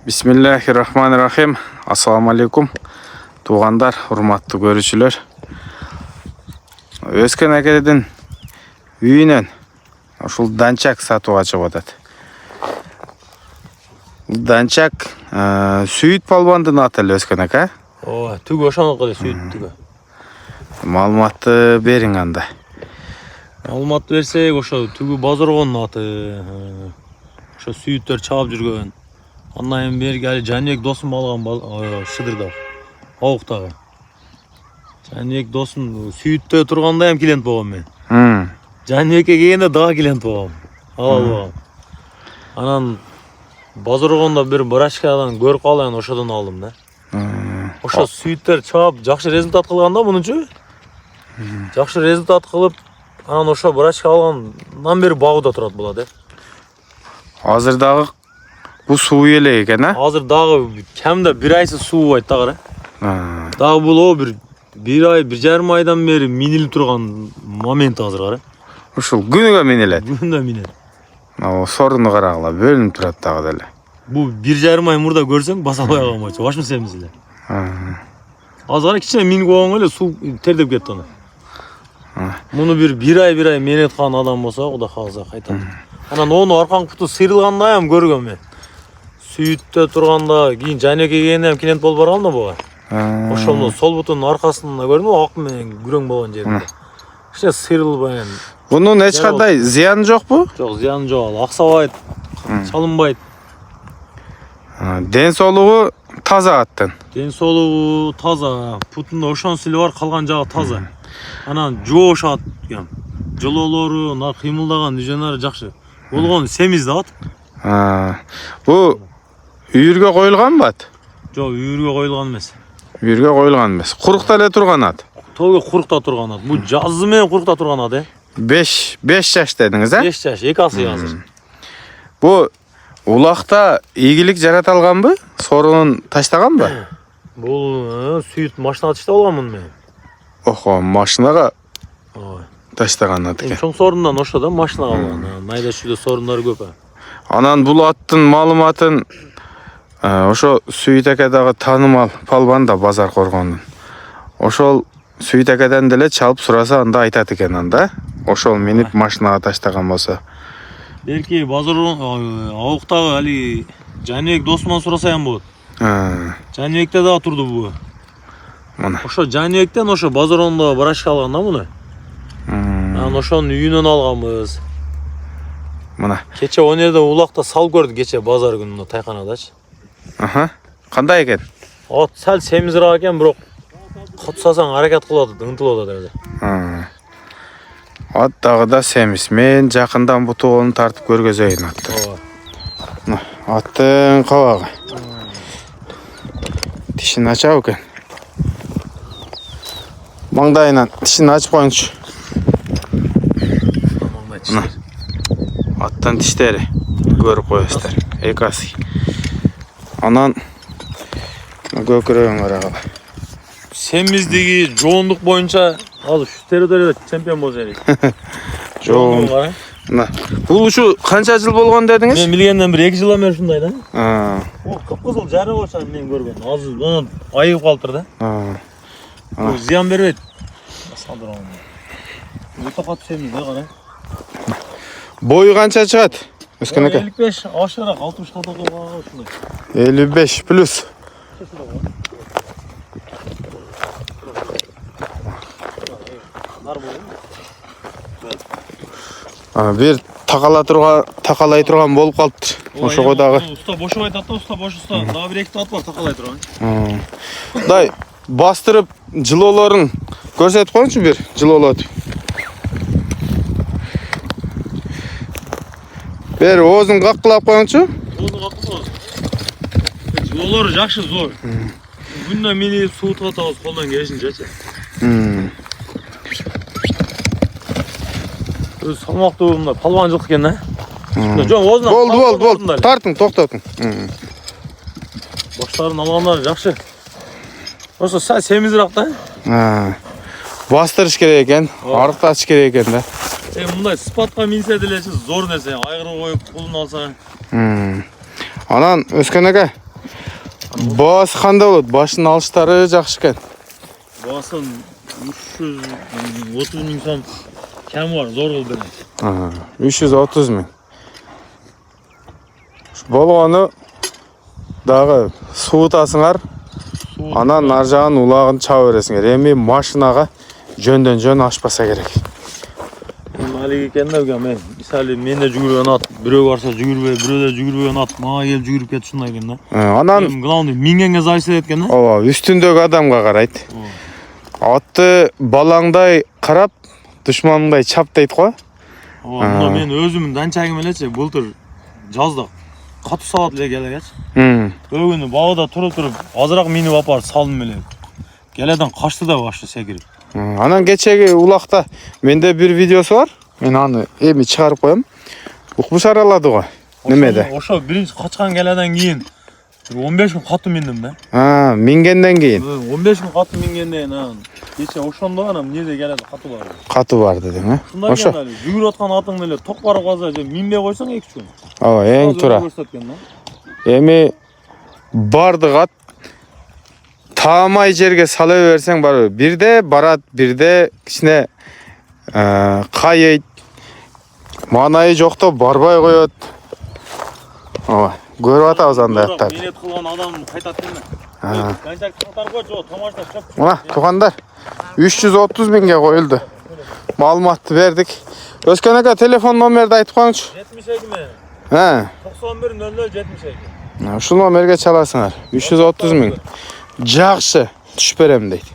Bismillahirrahmanirrahim. Assalamu alaikum. Туғандар, урматтуу көрүүчүлөр. Өскөн акеден үйүнөн ушул данчак сатууга чыгып атат. Данчак Сүйүт Палбандын аты эле Өскөн ака. Ооба, түгү ошондо эле Сүйүт түгү. Маалыматты бериң анда. Маалымат берсек, ошо түгү Базаргондун аты. Ошо Сүйүттөр чаап жүргөн. Андан бери али Жаныбек досум алган Шыдырда. Оуктагы. Жаныбек досум Сүйүттө турганда эм клиент болгом мен. Жаныбекке келгенде дагы клиент болгом. Алып. Анан Базаргондо бир брачкадан көрүп калган, ошодон алдым да. Ошо Сүйүттөр чаап жакшы результат кылганда мунунчу. Жакшы результат кылып, анан ошо брачка алгандан бери багууда турат болот. Азыр дагы бу суу эле экен, а? Азыр дагы кемде бир айсыз суу байт дагы. Дагы бул бир ай, 1,5 айдан бери минилип турган момент азыр кара. Ушул күнүгө минелет. Күнүгө минет. Сорунду карагыла, бөлүнүп турат дагы деле. Бу 1,5 ай мурда көрсөң баса албай калмайчу. Башмы семиз эле. Азыр кичине минип койгон эле суу тердеп кетти аны. Муну бир ай менет калган адам болсо, Кудай кааласа кайтат. Анан ону аркаңкы буту сыйрылганда эм көргөм мен. Сүйүттө турганда, кийин Жаныбекке келгенде клиент болуп баргам да буга. Ошону сол бутунун аркасында көрдүм, ак менен күрөң болгон жеринде. Кичине сыйрылбайын. Бунун эч кандай зыяны жокпу? Жок, зыяны жок. Аксабайт, чалынбайт. Ден соолугу таза аттын. Ден соолугу таза. Путунда ошонусу эле бар, калган жагы таза. Анан жоошат экен. Жолоолору, кыймылдаган düzenleri жакшы. Болгон семиз да ат. Бу үйүргө коюлган бат? Жок, үйүргө коюлган эмес. Үйүргө коюлган эмес. Курукта эле турган ат. Толук курукта турган ат. Бу жазы менен курукта турган ат, 5 жаш дедиңиз, 5 жаш, эки асы азыр. Бу улакта ийгилик жарата алганбы? Сорунун таштаганбы? Бул Сүйүт машинага таштап алган муну мен. Охо, машинага таштаган ат экен. Чоң сорундан ошо да машинага алган. Найдашууда сорундары көп. Анан бул аттын маалыматын ошо Сүйүт акадагы таанымал палбан да Базар Коргондун. Ошол Сүйүт акадан деле чалып сураса анда айтат экен анда. Ошол минип машинага таштаган болсо. Белки Базаргон Ауктагы али Жаныбек досуман сураса эм болот. Жаныбекте дагы турду бу. Мына. Ошо Жаныбектен ошо Базаргондо брачка алган да муну. Анан ошонун үйүнөн алганбыз. Мына. Кече о жерде улакта салып көрдүк кече базар күнүнө тайканадачы. Кандай экен? Ат сәл семизирак экен, бирок котсасаң аракет кылып ынтылып атат эле. Ат дагы да семиз. Мен жакындан бутугун тартып көргөзөйүн атты. Мына, аттын кабагы. Тишин ачабы экен. Маңдайынан тишин ачып коюңчу. Аттан тиштери көрүп коесуздар. Экасы. Анан көкүрөгүн карагыла. Семиздиги, жоондук боюнча азыр ушу территорияда чемпион болуш керек. Жоон. Мына. Бул ушу канча жыл болгон дедиңиз? Мен билгенден бир 2 жылдан бери ушундай да. О, кыпкызыл жары болчу мен көргөн. Азыр анан айыгып калыптыр да. Бул зыян бербейт. Өтө катуу семиз да кара. Бою канча чыгат? Өскөн ака. 55 ашыраак 60ка токойгон ушундай. 55 плюс. Бир такалай турган болуп калыптыр. Ошого дагы. Уста бошоп айтат да, уста бош уста. Дагы бир 2 ат бар такалай турган. Дай бастырып жылоолорун көрсөтүп коюңчу бир жылоолотуп. Бер оозун каккылап коюңчу. Оозун каккылап. Жылоолору жакшы зор. Күндө мени суутуп атабыз колдон келишинчечи. Салмактуу мына палванчылык экен да. Жок, оозунан. Болду. Тартың, токтотуң. Баштарын алгандар жакшы. Ошо сәл семизирак да. Бастырыш керек экен, арыктатыш керек экен да. Мындай спатка минсе делечи зор нерсе, айгыры коюп пулун алса. Анан Өскөн ака, Baası qanday bo'ladi? Başının alışları жақсы ekan. Baasın 330 ming so'm kam var, zor oldu benim. 330 ming. Bolğonu dağı suutasыңар. Анан нар жагын улагын чаба бересиңер. Эми машинага жөндөн ашпаса керек. Haligi ekanda uka men misali menda yugurgan at, birөө barsa yugurбай, birөөдө yugurбайган at, мага келип yugуруп кетти шундай экен да. Анан главный мингенге зависит экен да. ооба, үстүндөгү адамга карайт. Атты балаңдай карап, душманыңдай чап дейт го. Ооба, мына мен өзүмдүн данчагым элечи былтыр жазда катуу салат эле келегечи. Өгүнү багада туруп азыраак минип апарып салдым эле. Келеден качты да башты секирип. Анан кечеги улакта менде бир видеосу бар. Мен аны эми чыгарып коем. Укмуш аралады го. Немеде? Ошо биринчи качкан келеден кийин 15 күн катуу миндим да. Мингенден кийин. 15 күн катуу мингенден анан кече ошондо гана эмнеде келеди катуу бар. Катуу бар дедиң, э? Ушундай экен эле. Жүгүрүп аткан атың эле ток барып калса, же минбей койсоң 2 күн. Ооба, эң туура. Эми бардык ат таамай жерге сала берсең барбы? Бирде барат, бирде кичине кайыйт. Манайы жокто барбай коет. Ооба, көрүп атабыз андай аттарды. Минет кылган адам кайтат дейм. Канча кантар го жок, томашта чөп. Мына туугандар 330 миңге коюлду. Маалыматты бердик. Өскөн ака телефон номерди айтып коюңчу. 72 ми? 91 00 72. Ушул номерге чаласыңар. 330 миң. Жакшы түшүп берем дейт.